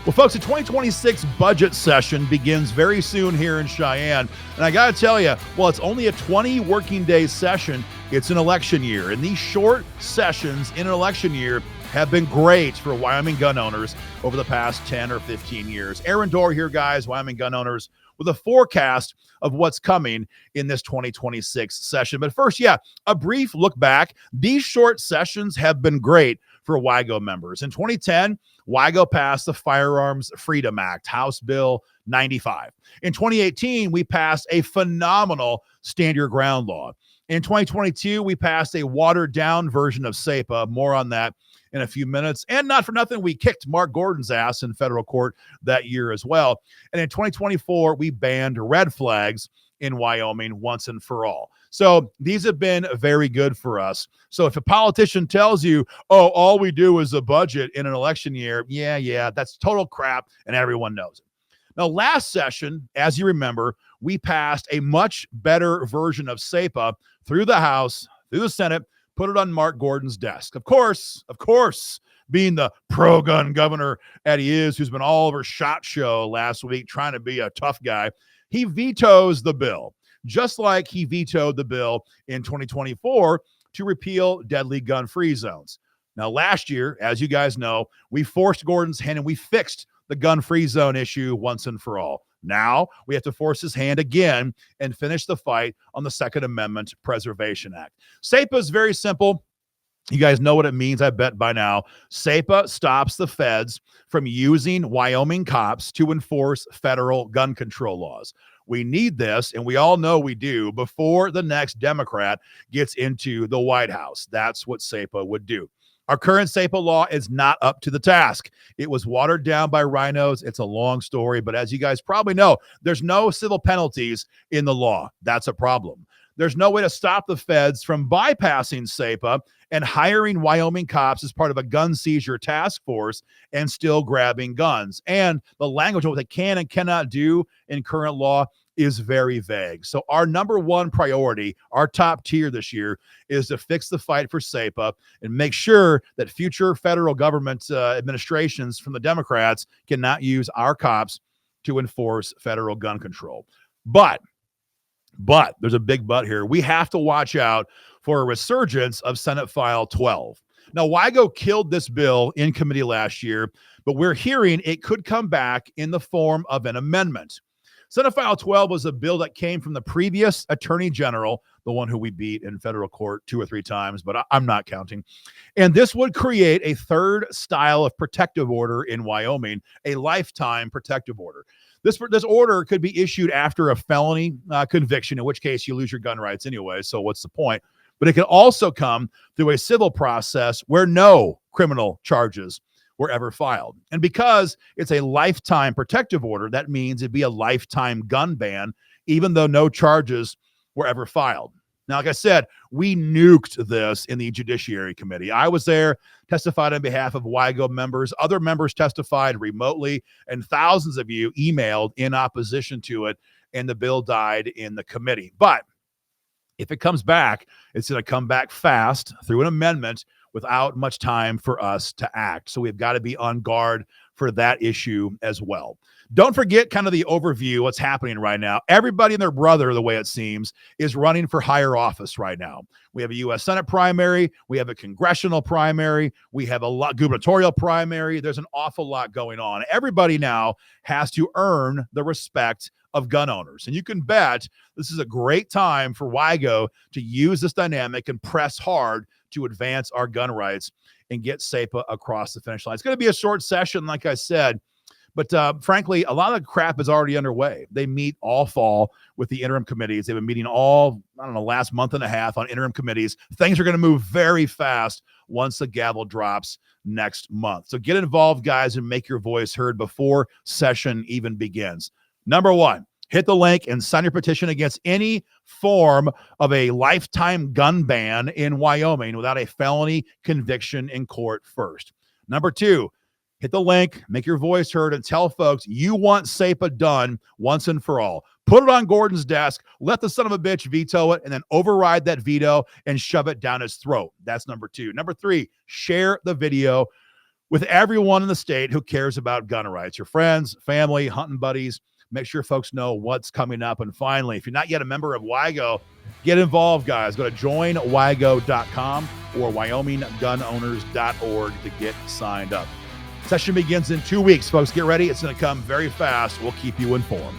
Well, folks, the 2026 budget session begins very soon here in Cheyenne. And I got to tell you, while it's only a 20 working day session, it's an election year. And these short sessions in an election year have been great for Wyoming gun owners over the past 10 or 15 years. Aaron Dorr here, guys, Wyoming gun owners, with a forecast of what's coming in this 2026 session. But first, a brief look back. These short sessions have been great for WIGO members. In 2010, WIGO passed the Firearms Freedom Act, House Bill 95. In 2018, we passed a phenomenal Stand Your Ground law. In 2022, we passed a watered-down version of SEPA. More on that in a few minutes. And not for nothing, we kicked Mark Gordon's ass in federal court that year as well. And in 2024, we banned red flags in Wyoming once and for all. So these have been very good for us. So if a politician tells you, oh, all we do is a budget in an election year, yeah, that's total crap, and everyone knows it. Now, last session, as you remember, we passed a much better version of SEPA through the House, through the Senate, put it on Mark Gordon's desk. Of course, being the pro-gun governor that he is, who's been all over SHOT Show last week trying to be a tough guy, he vetoes the bill, just like he vetoed the bill in 2024 to repeal deadly gun-free zones. Now, last year, as you guys know, we forced Gordon's hand and we fixed the gun-free zone issue once and for all. Now we have to force his hand again and finish the fight on the Second Amendment Preservation Act. SEPA is very simple. You guys know what it means, I bet by now. SEPA stops the feds from using Wyoming cops to enforce federal gun control laws. We need this, and we all know we do, before the next Democrat gets into the White House. That's what SEPA would do. Our current SEPA law is not up to the task. It was watered down by rhinos. It's a long story, but as you guys probably know, there's no civil penalties in the law. That's a problem. There's no way to stop the feds from bypassing SEPA and hiring Wyoming cops as part of a gun seizure task force and still grabbing guns. And the language of what they can and cannot do in current law is very vague. So our number one priority, our top tier this year, is to fix the fight for SEPA and make sure that future federal government administrations from the Democrats cannot use our cops to enforce federal gun control. But there's a big but here. We have to watch out for a resurgence of Senate File 12. Now, WIGO killed this bill in committee last year, but we're hearing it could come back in the form of an amendment. Senate File 12 was a bill that came from the previous Attorney General, the one who we beat in federal court 2 or 3 times, but I'm not counting. And this would create a third style of protective order in Wyoming, a lifetime protective order. This order could be issued after a felony conviction, in which case you lose your gun rights anyway, so what's the point? But it can also come through a civil process where no criminal charges were ever filed. And because it's a lifetime protective order, that means it'd be a lifetime gun ban, even though no charges were ever filed. Now, like I said, we nuked this in the Judiciary Committee. I was there, testified on behalf of WIGO members. Other members testified remotely, and thousands of you emailed in opposition to it, and the bill died in the committee. But if it comes back, it's going to come back fast through an amendment without much time for us to act. So we've got to be on guard for that issue as well. Don't forget kind of the overview, what's happening right now. Everybody and their brother, the way it seems, is running for higher office right now. We have a U.S. Senate primary. We have a congressional primary. We have a gubernatorial primary. There's an awful lot going on. Everybody now has to earn the respect of gun owners. And you can bet this is a great time for WIGO to use this dynamic and press hard to advance our gun rights and get SEPA across the finish line. It's going to be a short session, like I said, but frankly, a lot of crap is already underway. They meet all fall with the interim committees. They've been meeting last month and a half on interim committees. Things are going to move very fast once the gavel drops next month. So get involved, guys, and make your voice heard before session even begins. Number one, hit the link and sign your petition against any form of a lifetime gun ban in Wyoming without a felony conviction in court first. Number two, hit the link, make your voice heard, and tell folks you want SEPA done once and for all. Put it on Gordon's desk, let the son of a bitch veto it, and then override that veto and shove it down his throat. That's number two. Number three, share the video with everyone in the state who cares about gun rights, your friends, family, hunting buddies. Make sure folks know what's coming up. And finally, if you're not yet a member of WIGO, get involved, guys. Go to joinwygo.com or wyominggunowners.org to get signed up. Session begins in 2 weeks, folks. Get ready. It's going to come very fast. We'll keep you informed.